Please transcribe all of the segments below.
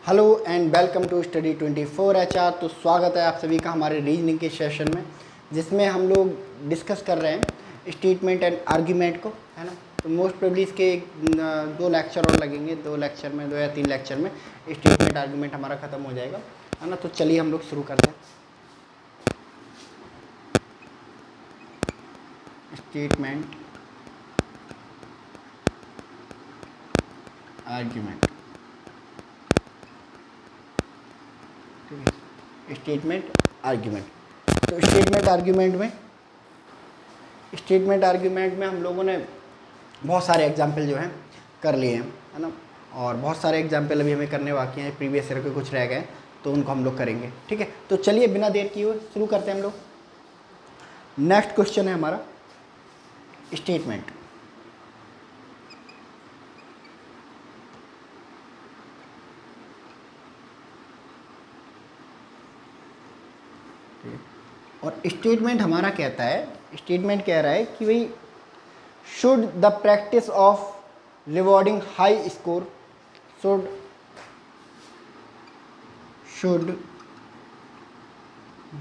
Hello and welcome to study 24 HR। तो स्वागत है आप सभी का हमारे रीजनिंग के सेशन में, जिसमें हम लोग डिस्कस कर रहे हैं स्टेटमेंट एंड आर्ग्यूमेंट को, है ना। तो मोस्ट प्रोबेबली इसके 2 लेक्चर और लगेंगे, 2 लेक्चर में 2 या 3 लेक्चर में स्टेटमेंट आर्ग्यूमेंट हमारा ख़त्म हो जाएगा, है ना। तो चलिए हम लोग शुरू करते हैं। स्टेटमेंट आर्ग्यूमेंट, ठीक है। स्टेटमेंट आर्ग्यूमेंट, तो स्टेटमेंट आर्ग्यूमेंट में हम लोगों ने बहुत सारे एग्जाम्पल जो हैं कर लिए हैं, है ना। और बहुत सारे एग्जाम्पल अभी हमें करने बाकी हैं, प्रीवियस ईयर के कुछ रह गए, तो उनको हम लोग करेंगे, ठीक है। तो चलिए बिना देर किए हुए शुरू करते हैं हम लोग। नेक्स्ट क्वेश्चन है हमारा स्टेटमेंट। और स्टेटमेंट हमारा कहता है, स्टेटमेंट कह रहा है कि भाई should the practice of rewarding high score should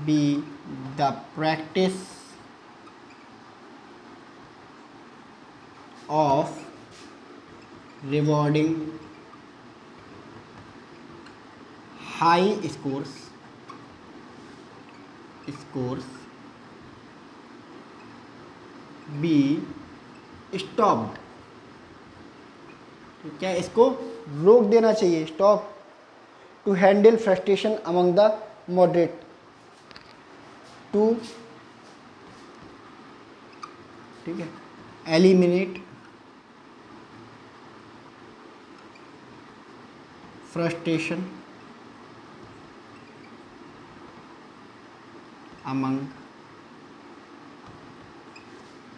be the practice of rewarding high scores be stopped। तो क्या इसको रोक देना चाहिए, stop, to handle frustration among the moderate, to, ठीक है, एलिमिनेट फ्रस्ट्रेशन अमंग,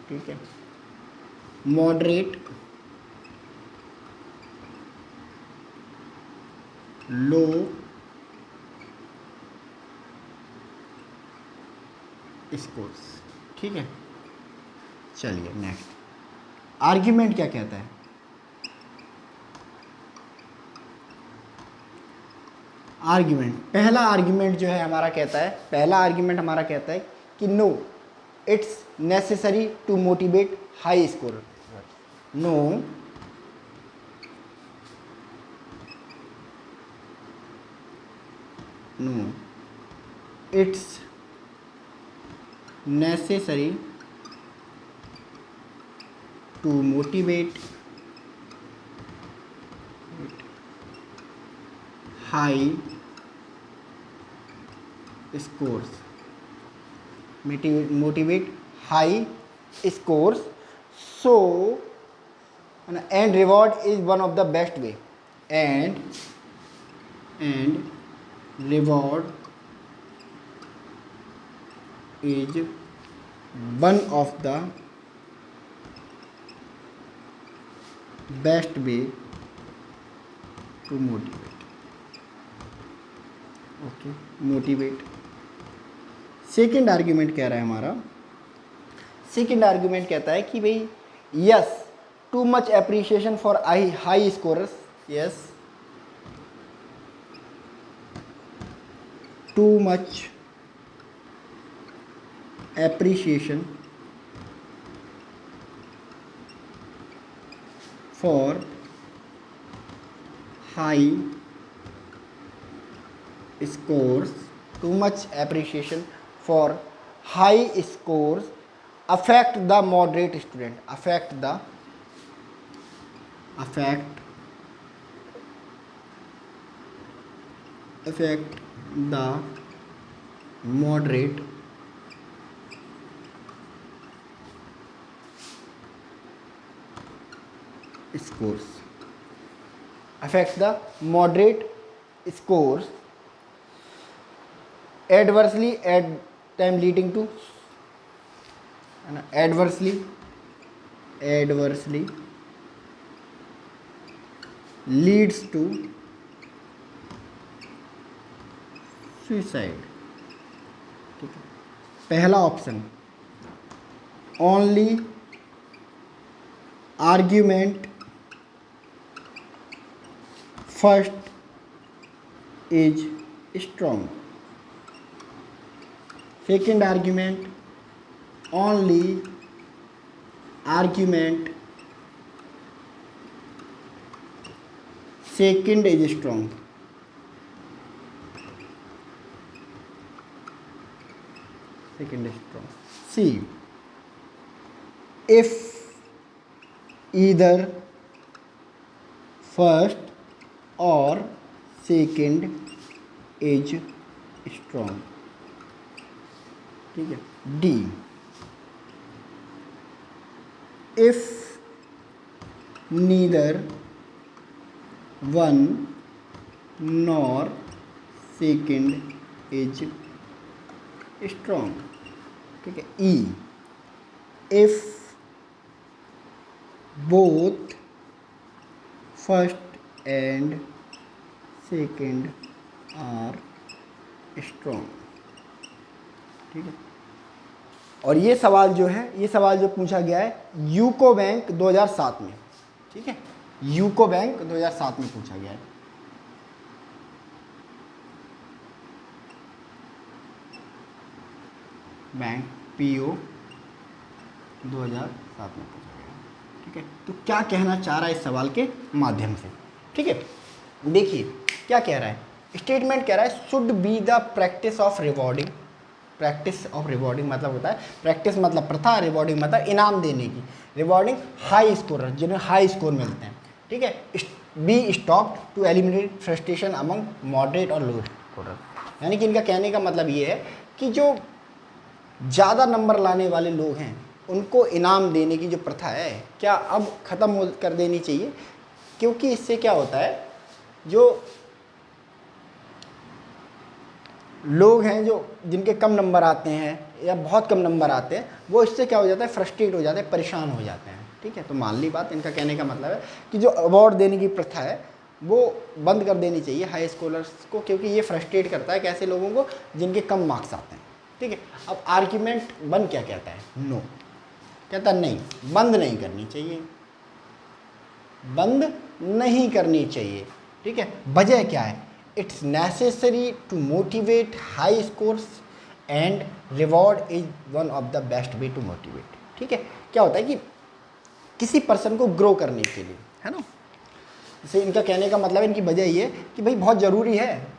ठीक है, मॉडरेट लो स्कोर्स, ठीक है। चलिए नेक्स्ट आर्ग्यूमेंट क्या कहता है। आर्ग्यूमेंट, पहला आर्ग्यूमेंट जो है हमारा कहता है, कि no it's necessary to motivate high score. No it's necessary to motivate high scores, motivate high scores, so and reward is one of the best way, and reward is one of the best way to motivate, okay, motivate. Second argument कह रहा है हमारा, second argument कहता है कि भाई yes to much appreciation for high scorers, yes too much appreciation for high scores, too much appreciation for high scores affect the moderate student, affect the moderate scores, affect the moderate scores adversely at time leading to adversely leads to suicide, ठीक है। पहला option only argument first is strong. Second argument, only argument second is strong. Second is strong. C, if either first or second is strong. ठीक है. D, if neither one nor second is strong. ठीक है. E, if both first and second are strong. ठीक है. और ये सवाल जो है, ये सवाल जो पूछा गया है यूको बैंक 2007 में. ठीक है, यूको बैंक 2007 में पूछा गया है. बैंक पीओ 2007 में पूछा गया. ठीक है, तो क्या कहना चाह रहा है इस सवाल के माध्यम से. ठीक है, देखिए क्या कह रहा है. स्टेटमेंट कह रहा है should be the practice of rewarding. Practice of rewarding मतलब होता है, प्रैक्टिस मतलब प्रथा, रिवॉर्डिंग मतलब इनाम देने की. रिवॉर्डिंग हाई स्कोरर, जिन्हें हाई स्कोर मिलते हैं. ठीक है. Be stop to eliminate frustration among moderate और लो स्कोरर. यानी कि इनका कहने का मतलब ये है कि जो ज़्यादा नंबर लाने वाले लोग हैं उनको इनाम देने की जो प्रथा है क्या अब ख़त्म कर देनी चाहिए. क्योंकि इससे क्या होता है, जो लोग हैं जो जिनके कम नंबर आते हैं या बहुत कम नंबर आते हैं, वो इससे क्या हो जाता है, फ्रस्ट्रेट हो जाते हैं, परेशान हो जाते हैं. ठीक है, तो मान ली बात. इनका कहने का मतलब है कि जो अवार्ड देने की प्रथा है वो बंद कर देनी चाहिए हाई स्कॉलर्स को, क्योंकि ये फ्रस्ट्रेट करता है कैसे लोगों को जिनके कम मार्क्स आते हैं. ठीक है. अब आर्ग्यूमेंट वन क्या कहता है, नो कहता नहीं, बंद नहीं करनी चाहिए, बंद नहीं करनी चाहिए. ठीक है, वजह क्या है, it's necessary to motivate high scores and reward is one of the best way to motivate. ठीक है, क्या होता है कि किसी पर्सन को ग्रो करने के लिए, है ना, जैसे इनका कहने का मतलब, इनकी वजह ये कि भाई बहुत ज़रूरी है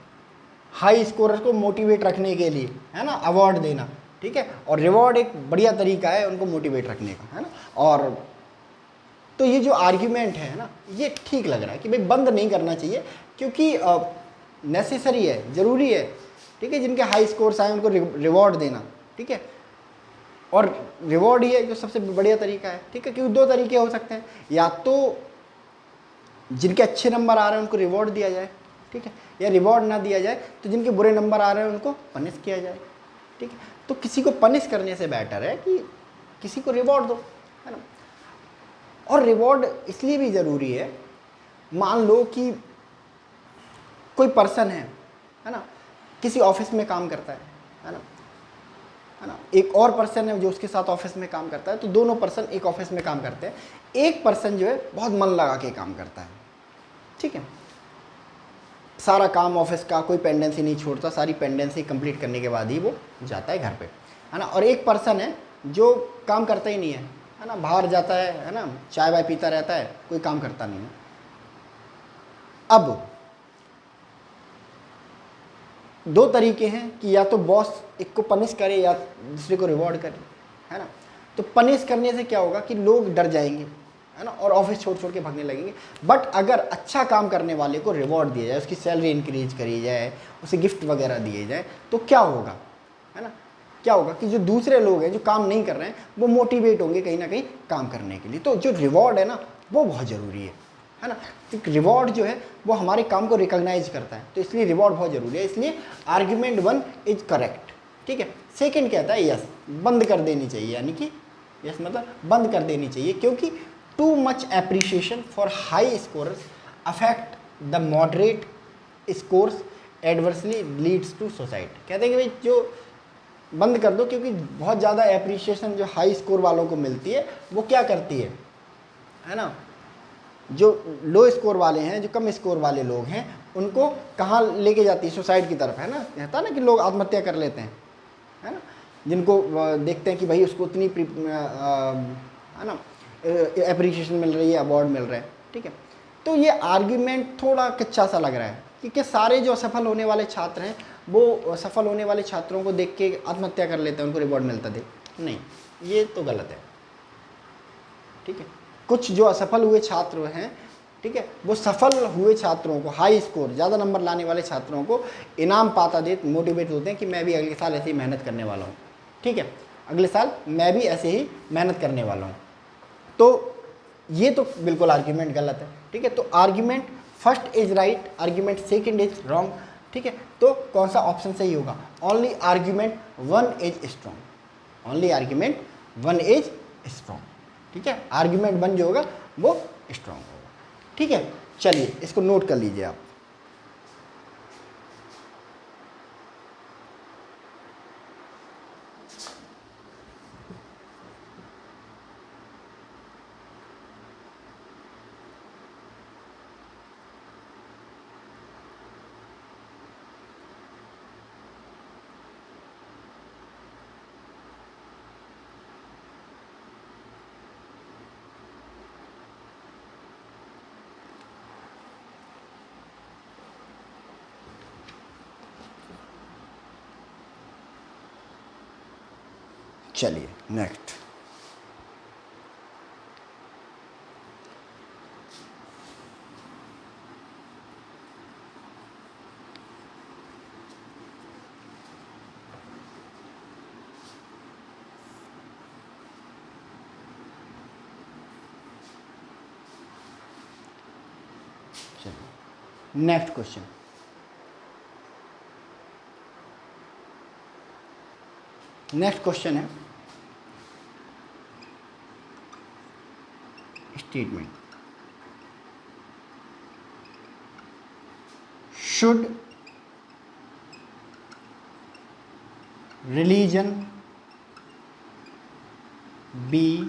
हाई स्कोरर्स को मोटिवेट रखने के लिए, है ना, अवार्ड देना. ठीक है, और रिवॉर्ड एक बढ़िया तरीका है उनको मोटिवेट रखने का, है ना. और तो ये जो आर्ग्यूमेंट है ना, ये ठीक लग रहा है कि भाई बंद नहीं करना चाहिए, क्योंकि नेसेसरी है, ज़रूरी है. ठीक है, जिनके हाई स्कोर्स आए उनको रिवॉर्ड देना. ठीक है, और रिवॉर्ड ही है जो सबसे बढ़िया तरीका है. ठीक है, क्योंकि दो तरीके हो सकते हैं, या तो जिनके अच्छे नंबर आ रहे हैं उनको रिवॉर्ड दिया जाए. ठीक है, या रिवॉर्ड ना दिया जाए तो जिनके बुरे नंबर आ रहे हैं उनको पनिश किया जाए. ठीक है, तो किसी को पनिश करने से बेटर है कि किसी को रिवॉर्ड दो, है ना. और रिवॉर्ड इसलिए भी ज़रूरी है, मान लो कि कोई पर्सन है ना, किसी ऑफिस में काम करता है ना, है ना, एक और पर्सन है जो उसके साथ ऑफिस में काम करता है, तो दोनों पर्सन एक ऑफिस में काम करते हैं. एक पर्सन जो है बहुत मन लगा के काम करता है. ठीक है, सारा काम ऑफिस का कोई पेंडेंसी नहीं छोड़ता, सारी पेंडेंसी कंप्लीट करने के बाद ही वो जाता है घर पे, है ना. और एक पर्सन है जो काम करता ही नहीं है ना, बाहर जाता है ना, चाय वाय पीता रहता है, कोई काम करता नहीं है. अब दो तरीके हैं कि या तो बॉस एक को पनिश करे या दूसरे को रिवॉर्ड करे, है ना. तो पनिश करने से क्या होगा कि लोग डर जाएंगे, है ना, और ऑफिस छोड़ छोड़ के भागने लगेंगे. बट अगर अच्छा काम करने वाले को रिवॉर्ड दिया जाए, उसकी सैलरी इंक्रीज करी जाए, उसे गिफ्ट वगैरह दिए जाए, तो क्या होगा, है ना, क्या होगा कि जो दूसरे लोग हैं जो काम नहीं कर रहे हैं वो मोटिवेट होंगे कहीं ना कहीं काम करने के लिए. तो जो रिवॉर्ड है ना वो बहुत ज़रूरी है ना. एक रिवॉर्ड जो है वो हमारे काम को रिकॉग्नाइज करता है, तो इसलिए रिवॉर्ड बहुत ज़रूरी है. इसलिए आर्ग्यूमेंट वन इज करेक्ट. ठीक है, सेकंड कहता है यस, बंद कर देनी चाहिए, यानी कि यस मतलब बंद कर देनी चाहिए, क्योंकि too much appreciation for high scorers affect the moderate scores adversely leads to suicide. कहते हैं कि भाई जो बंद कर दो, क्योंकि बहुत ज़्यादा एप्रिसिएशन जो हाई स्कोर वालों को मिलती है वो क्या करती है ना, जो लो स्कोर वाले हैं, जो कम स्कोर वाले लोग हैं, उनको कहाँ लेके जाती है? सुसाइड की तरफ, है ना। कहता है ना कि लोग आत्महत्या कर लेते हैं, है ना, जिनको देखते हैं कि भाई उसको उतनी है ना एप्रिसिएशन मिल रही है, अवार्ड मिल रहा है, ठीक है। तो ये आर्ग्यूमेंट थोड़ा कच्चा सा लग रहा है, क्योंकि सारे जो असफल होने वाले छात्र हैं वो सफल होने वाले छात्रों को देख के आत्महत्या कर लेते हैं, उनको रिवॉर्ड मिलता देख। नहीं, ये तो गलत है, ठीक है। कुछ जो असफल हुए छात्र हैं, ठीक है, वो सफल हुए छात्रों को, हाई स्कोर ज़्यादा नंबर लाने वाले छात्रों को इनाम पाता देख मोटिवेट होते हैं कि मैं भी अगले साल ऐसे ही मेहनत करने वाला हूँ, ठीक है, अगले साल मैं भी ऐसे ही मेहनत करने वाला हूँ। तो ये तो बिल्कुल आर्ग्यूमेंट गलत है, ठीक है। तो argument first is right, argument second is wrong, ठीक है। तो कौन सा ऑप्शन सही होगा? Only argument one is strong, only argument one is strong, ठीक है। आर्ग्यूमेंट वन जो होगा वो स्ट्रॉन्ग होगा, ठीक है। चलिए इसको नोट कर लीजिए आप। चलिए next, next question. Next question है statement, should religion be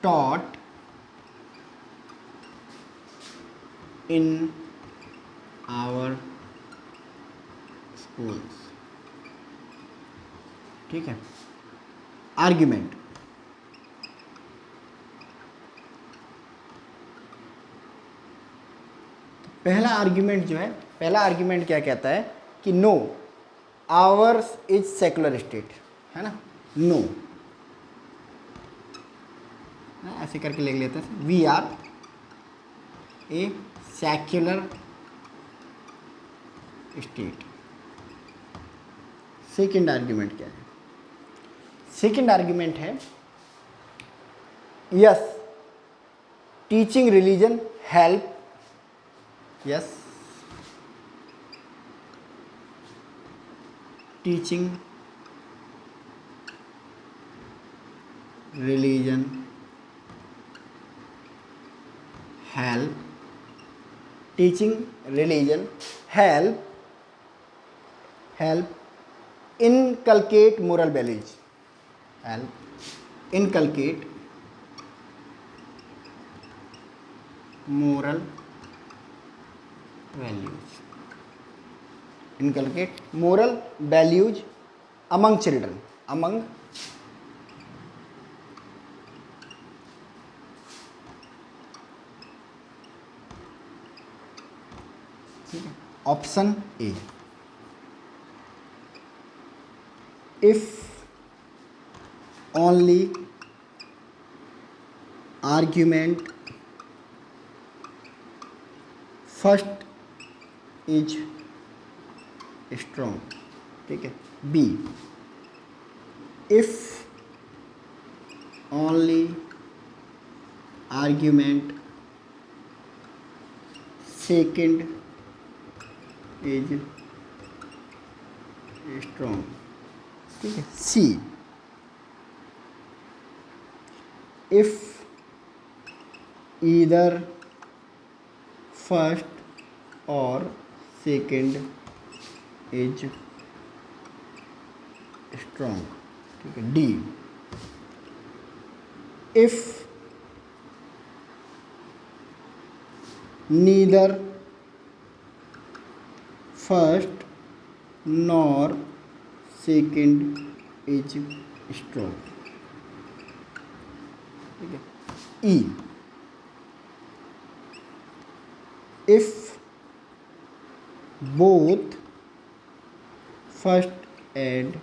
taught in our schools, ठीक है। आर्ग्यूमेंट, पहला आर्ग्यूमेंट जो है, पहला आर्ग्यूमेंट क्या कहता है कि no, ours is secular state, है ना, नो, ऐसे करके लिख लेते हैं, we are a secular state. Second argument क्या है? सेकंड आर्ग्यूमेंट है yes, teaching religion help, yes, teaching religion help, teaching religion help inculcate moral values, help inculcate moral values, inculcate moral values among children, among option A, if only argument first is strong, ठीक है। B, if only argument second is strong, ठीक है। C, if either first और second is strong, ठीक है। D, if neither first nor second is strong. ठीक है। E, if both first and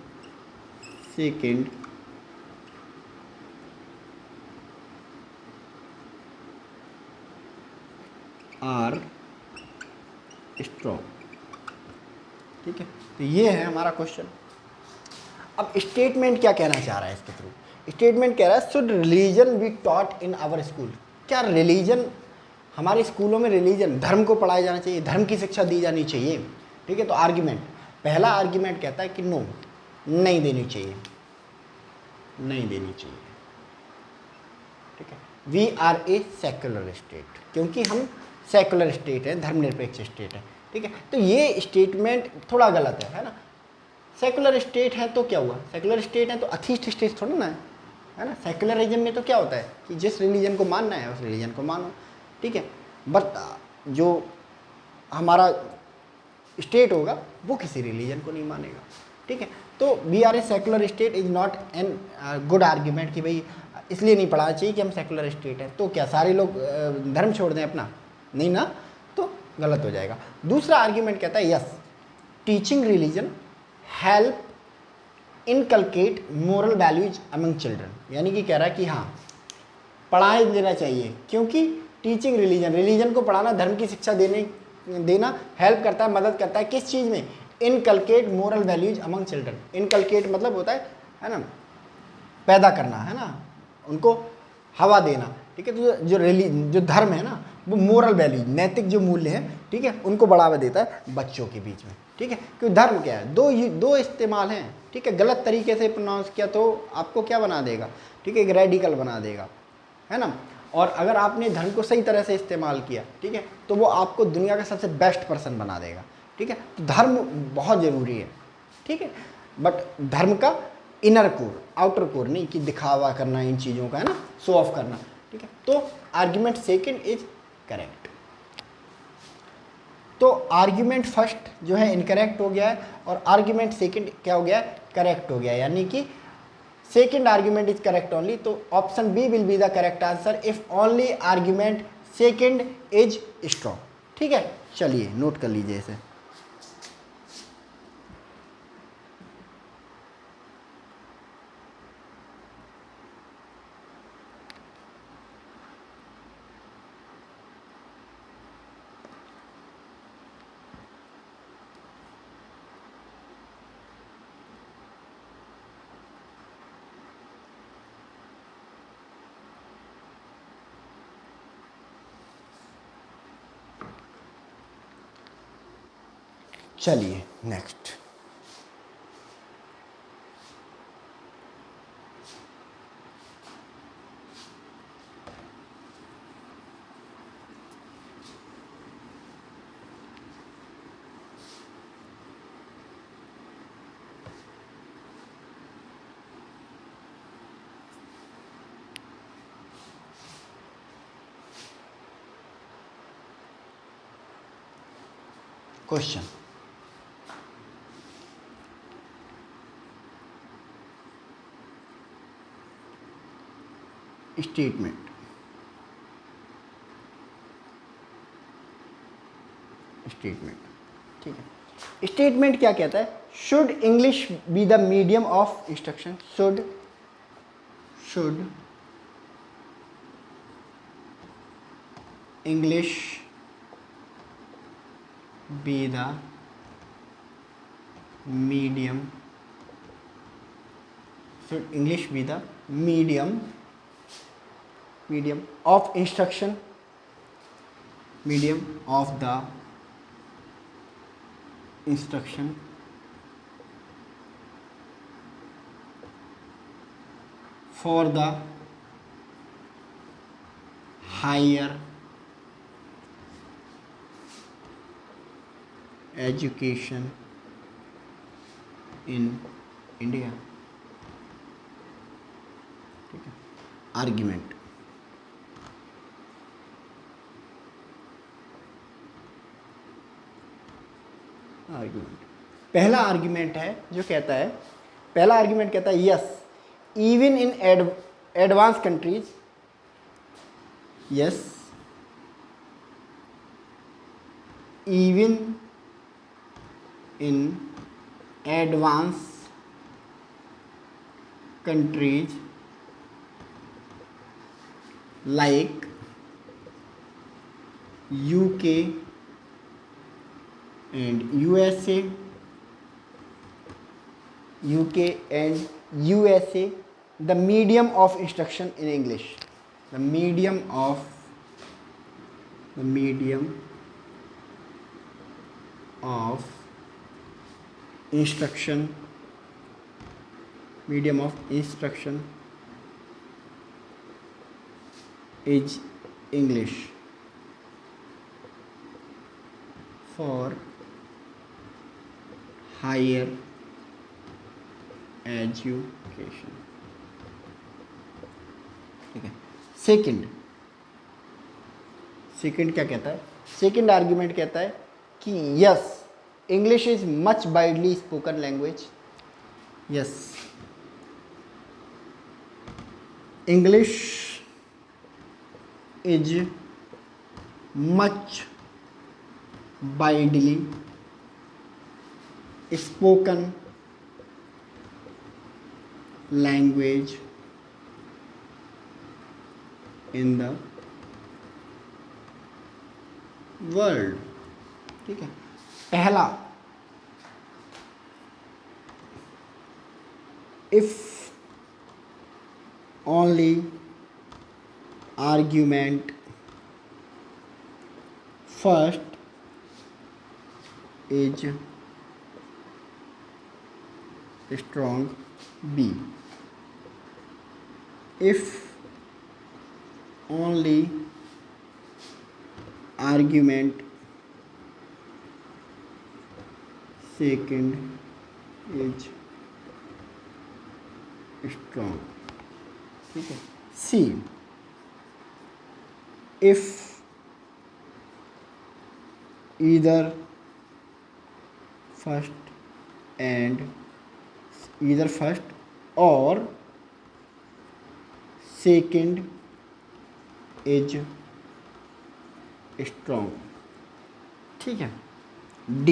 second are strong. ठीक है, तो ये है हमारा क्वेश्चन। अब स्टेटमेंट क्या कहना चाह रहा है इसके थ्रू? स्टेटमेंट कह रहा है should religion be taught in our school. क्या रिलीजन, हमारे स्कूलों में रिलीजन, धर्म को पढ़ाया जाना चाहिए, धर्म की शिक्षा दी जानी चाहिए। ठीक है, तो आर्ग्यूमेंट, पहला आर्ग्यूमेंट कहता है कि नो, नहीं देनी चाहिए, नहीं देनी चाहिए। ठीक है, we are a secular state, क्योंकि हम सेक्युलर स्टेट है, धर्मनिरपेक्ष स्टेट है। ठीक है, तो ये स्टेटमेंट थोड़ा गलत है ना। सेकुलर स्टेट है तो क्या हुआ, सेकुलर स्टेट है तो अथीस्ट स्टेट थोड़ा ना है ना। सेकुलरिज्म में तो क्या होता है कि जिस रिलीजन को मानना है उस रिलीजन को मानो। ठीक है, बट जो हमारा स्टेट होगा वो किसी रिलीजन को नहीं मानेगा। ठीक है, तो we are a secular state is not an good argument कि भाई इसलिए नहीं पढ़ाना चाहिए कि हम सेकुलर स्टेट हैं तो क्या सारे लोग धर्म छोड़ दें अपना, नहीं ना, तो गलत हो जाएगा। दूसरा आर्ग्यूमेंट कहता है yes, teaching religion help inculcate moral values among children. यानी कि कह रहा है कि हाँ पढ़ा देना चाहिए, क्योंकि टीचिंग रिलीजन को पढ़ाना, धर्म की शिक्षा देना हेल्प करता है, मदद करता है किस चीज़ में, inculcate moral values among children. Inculcate मतलब होता है ना, पैदा करना, है ना, उनको हवा देना। ठीक है, तो जो धर्म है ना वो मोरल वैल्यूज, नैतिक जो मूल्य हैं, ठीक है, उनको बढ़ावा देता है बच्चों के बीच में। ठीक है, क्योंकि धर्म क्या है, दो इस्तेमाल हैं। ठीक है, गलत तरीके से प्रोनाउंस किया तो आपको क्या बना देगा, ठीक है, एक रेडिकल बना देगा, है ना। और अगर आपने धर्म को सही तरह से इस्तेमाल किया, ठीक है, तो वो आपको दुनिया का सबसे बेस्ट पर्सन बना देगा। ठीक है, तो धर्म बहुत ज़रूरी है। ठीक है, बट धर्म का इनर कोर, आउटर कोर नहीं कि दिखावा करना इन चीज़ों का, है ना, शो ऑफ करना। ठीक है, तो आर्ग्यूमेंट सेकंड इज करेक्ट। तो आर्ग्यूमेंट फर्स्ट जो है इनकरेक्ट हो गया है और आर्ग्यूमेंट सेकंड क्या हो गया है, करेक्ट हो गया, यानी कि second argument is correct only. तो option B will be the correct answer if only argument second is strong. ठीक है, चलिए नोट कर लीजिए इसे। चलिए नेक्स्ट, क्वेश्चन, स्टेटमेंट, स्टेटमेंट। ठीक है, स्टेटमेंट क्या कहता है, should English be the medium of instruction. Should English be the medium, should English be the medium of instruction, medium of the instruction for the higher education in India। ठीक है, argument, argument. पहला argument है जो कहता है, पहला argument कहता है yes even in advance countries, yes even in advance countries like UK and USA, UK and USA, the medium of instruction in English, the medium of instruction, medium of instruction is English for higher education। ठीक है। Second क्या कहता है? Second argument कहता है कि yes English is much widely spoken language, yes English is much widely spoken language in the world। ठीक है। पहला, if only argument first is strong, B if only argument second is strong। ठीक है। C if either first or second is strong। ठीक है। D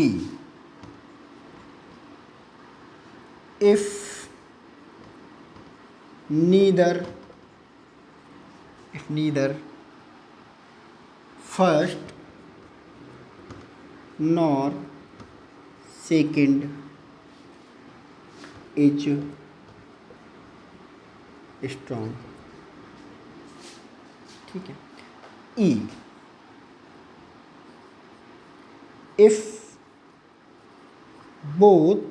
if neither first nor second is strong। ठीक है। E if both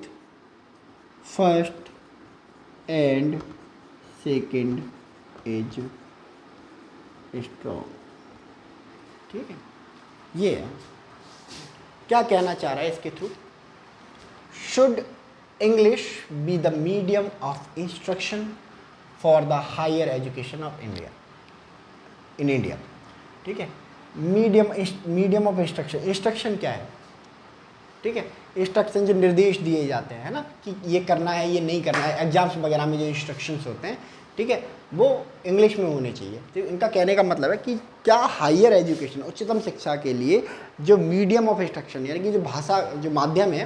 first and second is strong। ठीक है। ये क्या कहना चाह रहा है इसके through? Should English be the medium of instruction for the higher education of India, in India. ठीक है। मीडियम ऑफ इंस्ट्रक्शन क्या है? ठीक है। इंस्ट्रक्शन जो निर्देश दिए जाते हैं, है ना, कि ये करना है, ये नहीं करना है, एग्जाम्स वगैरह में जो इंस्ट्रक्शंस होते हैं, ठीक है, वो इंग्लिश में होने चाहिए। तो इनका कहने का मतलब है कि क्या हायर एजुकेशन, उच्चतम शिक्षा के लिए जो मीडियम ऑफ इंस्ट्रक्शन यानी कि जो भाषा, जो माध्यम है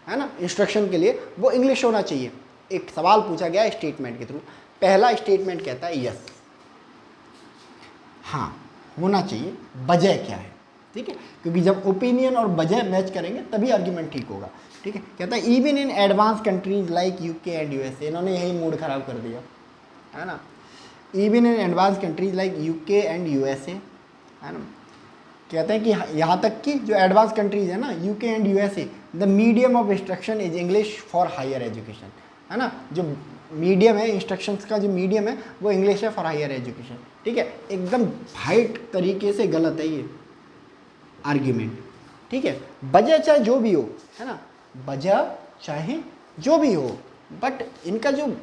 ना, इंस्ट्रक्शन के लिए, वो इंग्लिश होना चाहिए। एक सवाल पूछा गया स्टेटमेंट के थ्रू। पहला स्टेटमेंट कहता है यस, हाँ होना चाहिए। वजह क्या है? ठीक है, क्योंकि जब ओपिनियन और वजह मैच करेंगे तभी आर्ग्यूमेंट ठीक होगा। ठीक है। कहता है even in advance countries like UK and USA, इन्होंने यही मूड खराब कर दिया, है ना। Even in advance countries like UK and USA, है ना, कहते हैं कि यहाँ तक कि जो एडवांस कंट्रीज है ना, UK and USA, the medium of instruction is English for higher education, है ना। जो मीडियम है, इंस्ट्रक्शंस का जो मीडियम है वो इंग्लिश है फॉर हायर एजुकेशन। ठीक है। एकदम वाइट तरीके से गलत है ये आर्ग्यूमेंट। ठीक है। वजह चाहे जो भी हो, है ना, वजह चाहे जो भी हो, बट इनका जो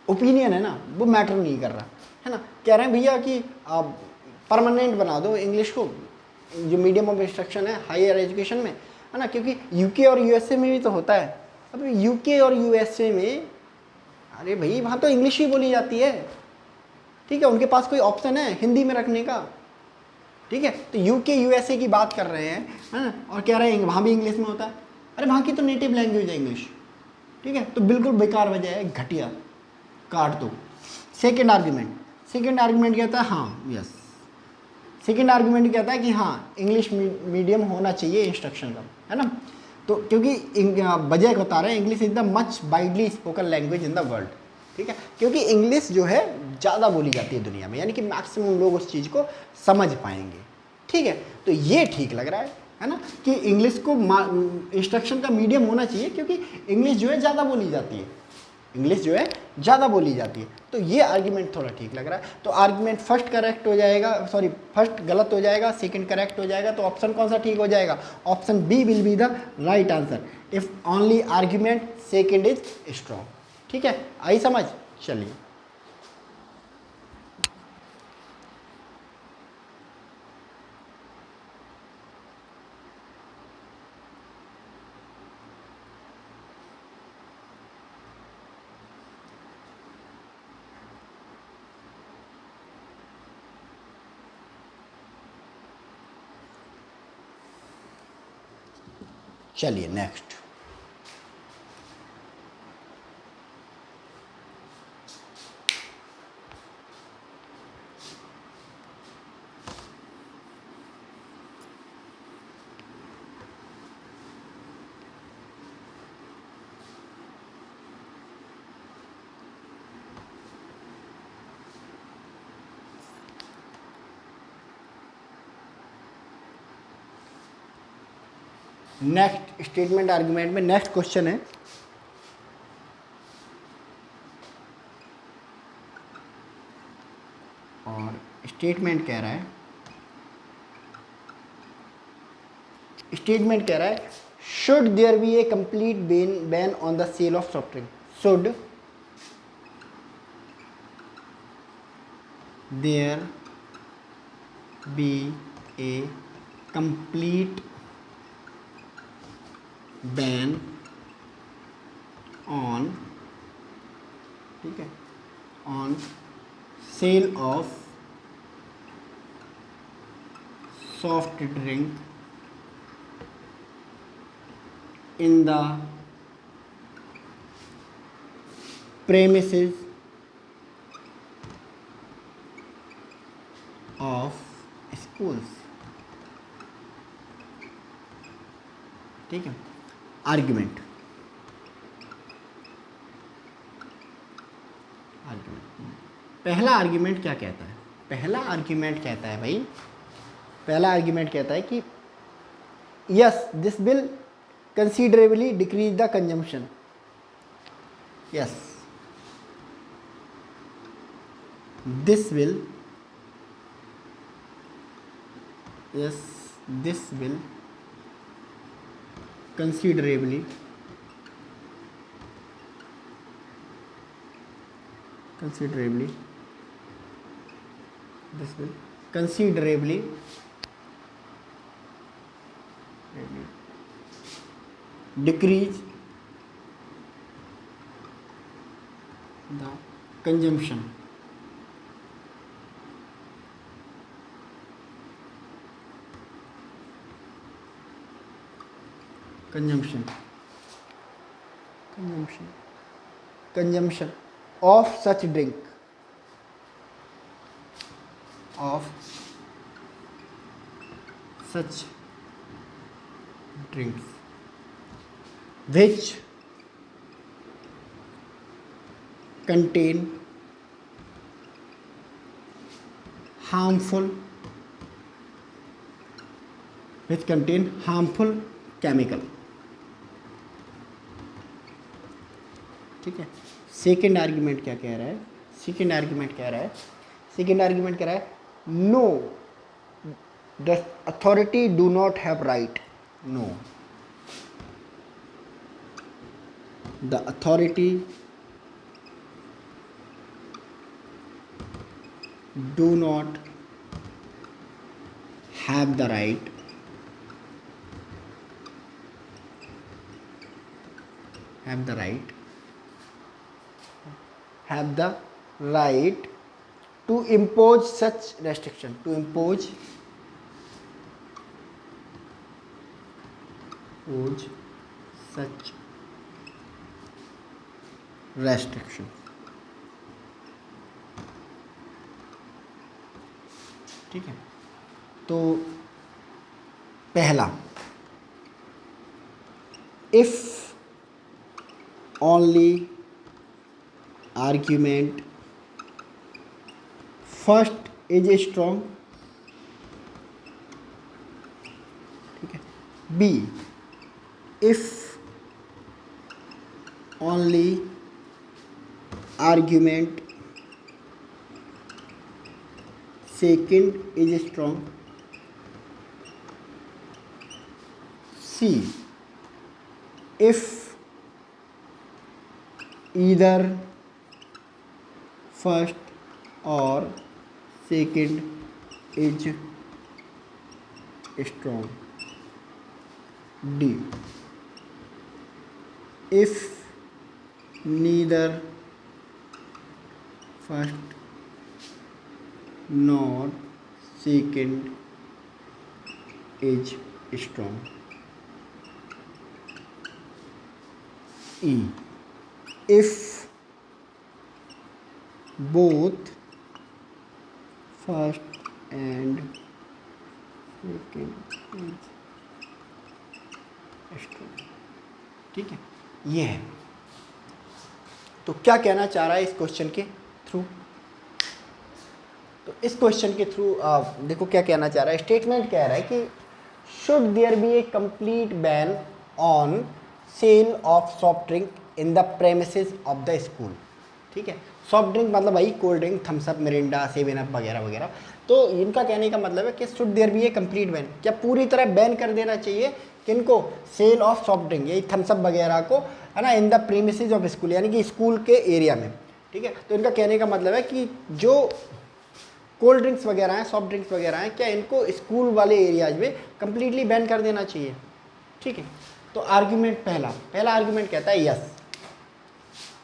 ओपिनियन है ना वो मैटर नहीं कर रहा, है ना। कह रहे हैं भैया कि आप परमानेंट बना दो इंग्लिश को, जो मीडियम ऑफ इंस्ट्रक्शन है हायर एजुकेशन में, है ना, क्योंकि यूके और यूएसए में भी तो होता है। अब यूके और यूएसए में अरे भाई वहाँ तो इंग्लिश ही बोली जाती है, ठीक है, उनके पास कोई ऑप्शन है हिंदी में रखने का, ठीक है। तो यूके यूएसए की बात कर रहे हैं, है ना, और कह रहे हैं वहाँ भी इंग्लिश में होता है। अरे वहाँ की तो नेटिव लैंग्वेज है इंग्लिश, ठीक है, तो बिल्कुल बेकार वजह है, घटिया, काट दो। सेकेंड आर्ग्यूमेंट कहता है हाँ यस, सेकेंड आर्ग्यूमेंट कहता है कि हाँ इंग्लिश मीडियम होना चाहिए इंस्ट्रक्शन का, है ना। तो क्योंकि वजह बता रहे हैं English is the much widely spoken language in the world, ठीक है, क्योंकि इंग्लिश जो है ज़्यादा बोली जाती है दुनिया में, यानी कि मैक्सिमम लोग उस चीज़ को समझ पाएंगे, ठीक है। तो ये ठीक लग रहा है ना, कि इंग्लिश को इंस्ट्रक्शन का मीडियम होना चाहिए, क्योंकि इंग्लिश जो है ज़्यादा बोली जाती है, इंग्लिश जो है ज़्यादा बोली जाती है। तो ये आर्ग्यूमेंट थोड़ा ठीक लग रहा है। तो आर्ग्यूमेंट फर्स्ट करेक्ट हो जाएगा, सॉरी फर्स्ट गलत हो जाएगा, सेकंड करेक्ट हो जाएगा। तो ऑप्शन कौन सा ठीक हो जाएगा? Option B will be the right answer if only argument second is strong, ठीक है, आई समझ। चलिए चलिए नेक्स्ट। नेक्स्ट स्टेटमेंट आर्गुमेंट में नेक्स्ट क्वेश्चन है, और स्टेटमेंट कह रहा है, should there be a complete ban on the sale of soft drink, should there be a complete ban on, ठीक है, on sale of soft drink in the premises of schools, ठीक है। Argument पहला argument क्या कहता है? पहला argument कहता है भाई, पहला आर्ग्यूमेंट कहता है कि yes this will considerably decrease the consumption, yes this will, yes this will considerably this will considerably decrease the consumption of such drink, of such drinks which contain harmful chemical, ठीक है। Second argument क्या कह रहा है? Second argument कह रहा है know the authority do not have right, know the authority do not have the right have the right have the right to impose such restriction, to impose such restriction। ठीक है, तो पहला, if only argument first is strong, ठीक है। B, if only argument second is strong। C, if either first or second is strong। D, if neither first nor second is strong। E, if both first and second is strong। ठीक है, ये है। तो क्या कहना चाह रहा है इस क्वेश्चन के थ्रू? तो इस क्वेश्चन के थ्रू देखो क्या कहना चाह रहा है। स्टेटमेंट कह रहा है कि should there be a complete ban on sale of soft drink in the premises of the school. ठीक है, सॉफ्ट ड्रिंक मतलब भाई cold drink, Thums Up, Mirinda, 7 Up वगैरह वगैरह। तो इनका कहने का मतलब है कि should there be a complete ban, क्या पूरी तरह बैन कर देना चाहिए किनको? सेल ऑफ सॉफ्ट ड्रिंक, यही थम्स अप वगैरह को, है ना, in the premises of school, यानी कि स्कूल के एरिया में। ठीक है, तो इनका कहने का मतलब है कि जो कोल्ड ड्रिंक्स वगैरह हैं, सॉफ्ट ड्रिंक्स वगैरह हैं, क्या इनको स्कूल वाले एरियाज में कंप्लीटली बैन कर देना चाहिए। ठीक है, तो आर्ग्यूमेंट पहला आर्ग्यूमेंट कहता है यस,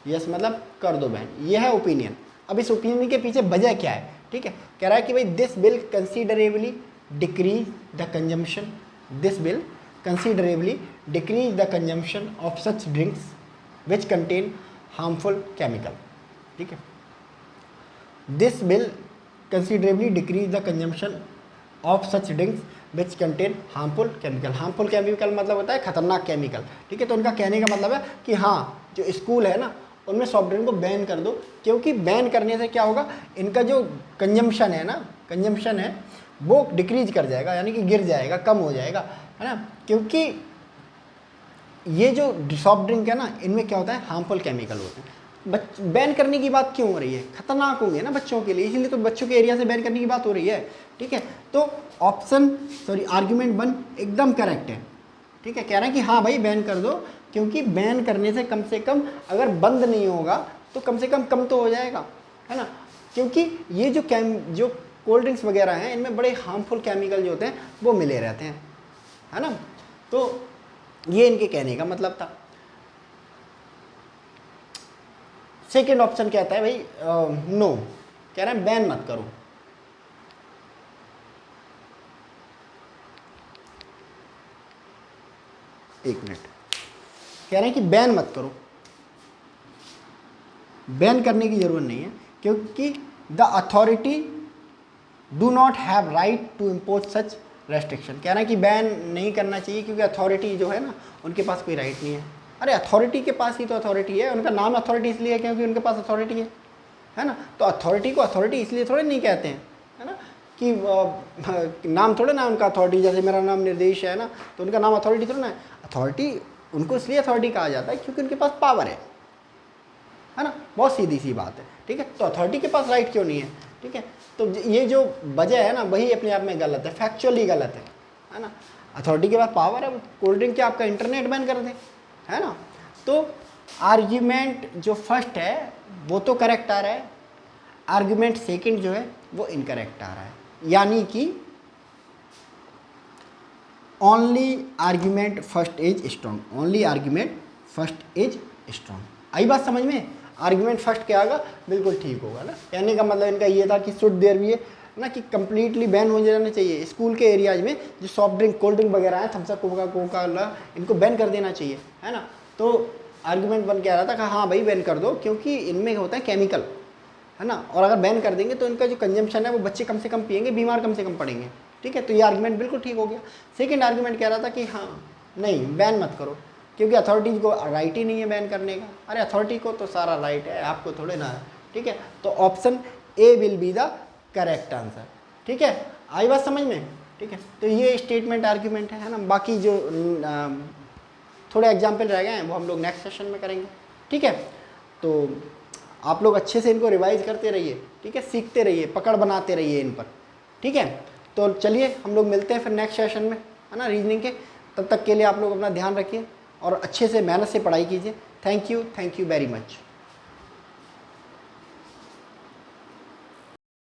यस मतलब कर दो बैन, ये है ओपिनियन। अब इस ओपिनियन के पीछे वजह क्या है? ठीक है, कह रहा है कि भाई this will considerably decrease the consumption, this will considerably decrease the consumption of such drinks which contain harmful chemical. ठीक है, this will considerably decrease the consumption of such drinks which contain harmful chemical. Harmful chemical मतलब होता है खतरनाक chemical. ठीक है, तो उनका कहने का मतलब है कि हाँ, जो स्कूल है ना, उनमें सॉफ्ट ड्रिंक को बैन कर दो, क्योंकि बैन करने से क्या होगा, इनका जो कंजम्पशन है ना, कंजम्पशन है वो डिक्रीज कर जाएगा, यानी कि गिर जाएगा, कम हो जाएगा, है ना। क्योंकि ये जो सॉफ्ट ड्रिंक है ना, इनमें क्या होता है, हार्मफुल केमिकल होते हैं। बैन करने की बात क्यों हो रही है? खतरनाक होंगे ना बच्चों के लिए, इसलिए तो बच्चों के एरिया से बैन करने की बात हो रही है। ठीक है, तो आर्ग्यूमेंट 1 एकदम करेक्ट है। ठीक है, कह रहे हैं कि हाँ भाई बैन कर दो, क्योंकि बैन करने से कम अगर बंद नहीं होगा तो कम से कम तो हो जाएगा, है ना। क्योंकि ये जो कोल्ड ड्रिंक्स वगैरह हैं, इनमें बड़े हार्मफुल केमिकल जो होते हैं वो मिले रहते हैं, है ना। तो ये इनके कहने का मतलब था। सेकेंड ऑप्शन कहता है भाई नो, कह रहे हैं बैन मत करो। एक मिनट, कह रहे हैं कि बैन मत करो, बैन करने की जरूरत नहीं है, क्योंकि the authority do not have right to impose such restriction. कह रहे हैं कि बैन नहीं करना चाहिए, क्योंकि अथॉरिटी जो है ना, उनके पास कोई राइट नहीं है। अरे अथॉरिटी के पास ही तो अथॉरिटी है, उनका नाम अथॉरिटी इसलिए है क्योंकि उनके पास अथॉरिटी है ना। तो अथॉरिटी को अथॉरिटी इसलिए थोड़े नहीं कहते हैं, है ना, कि नाम थोड़े ना उनका अथॉरिटी, जैसे मेरा नाम निर्देश है ना, तो उनका नाम अथॉरिटी थोड़ा ना है। अथॉरिटी उनको इसलिए अथॉरिटी कहा जाता है क्योंकि उनके पास पावर है ना, बहुत सीधी सी बात है। ठीक है, तो अथॉरिटी के पास राइट क्यों नहीं है? ठीक है, तो ये जो वजह है ना, वही अपने आप में गलत है, फैक्चुअली गलत है ना। अथॉरिटी के पास पावर है, कोल्ड ड्रिंक क्या आपका इंटरनेट बैन कर दे, है ना। तो आर्ग्यूमेंट जो फर्स्ट है वो तो करेक्ट आ रहा है, आर्ग्यूमेंट सेकंड जो है वो इनकरेक्ट आ रहा है, यानी कि only argument first is strong, only argument first is strong. आई बात समझ में? आर्ग्यूमेंट फर्स्ट क्या होगा, बिल्कुल ठीक होगा ना। कहने का मतलब इनका ये था कि शुड देयर भी ना कि कंप्लीटली बैन हो जाना चाहिए स्कूल के एरियाज में, जो सॉफ्ट ड्रिंक कोल्ड ड्रिंक वगैरह है, थम्स अप, कोका कोला, इनको बैन कर देना चाहिए, है ना। तो आर्ग्यूमेंट बन के आ रहा था कि हाँ भाई बैन कर दो, क्योंकि इनमें होता है केमिकल, है ना, और अगर बैन कर देंगे तो इनका जो कंजम्पशन है वो बच्चे कम से कम पिएंगे, बीमार कम से कम पड़ेंगे, ठीक है। तो ये आर्ग्यूमेंट बिल्कुल ठीक हो गया। सेकंड आर्ग्यूमेंट कह रहा था कि हाँ नहीं बैन मत करो, क्योंकि अथॉरिटीज़ को राइट ही नहीं है बैन करने का। अरे अथॉरिटी को तो सारा राइट है, आपको थोड़े ना है, ठीक है। तो option A will be the correct answer, ठीक है। आई बात समझ में? ठीक है। तो ये स्टेटमेंट आर्ग्यूमेंट है ना। बाकी जो थोड़े एग्जाम्पल रह गए हैं वो हम लोग नेक्स्ट सेशन में करेंगे, ठीक है। तो आप लोग अच्छे से इनको रिवाइज करते रहिए, ठीक है, सीखते रहिए, पकड़ बनाते रहिए इन पर, ठीक है। तो चलिए हम लोग मिलते हैं फिर नेक्स्ट सेशन में, है ना, रीजनिंग के। तब तक के लिए आप लोग अपना ध्यान रखिए और अच्छे से मेहनत से पढ़ाई कीजिए। Thank you very much.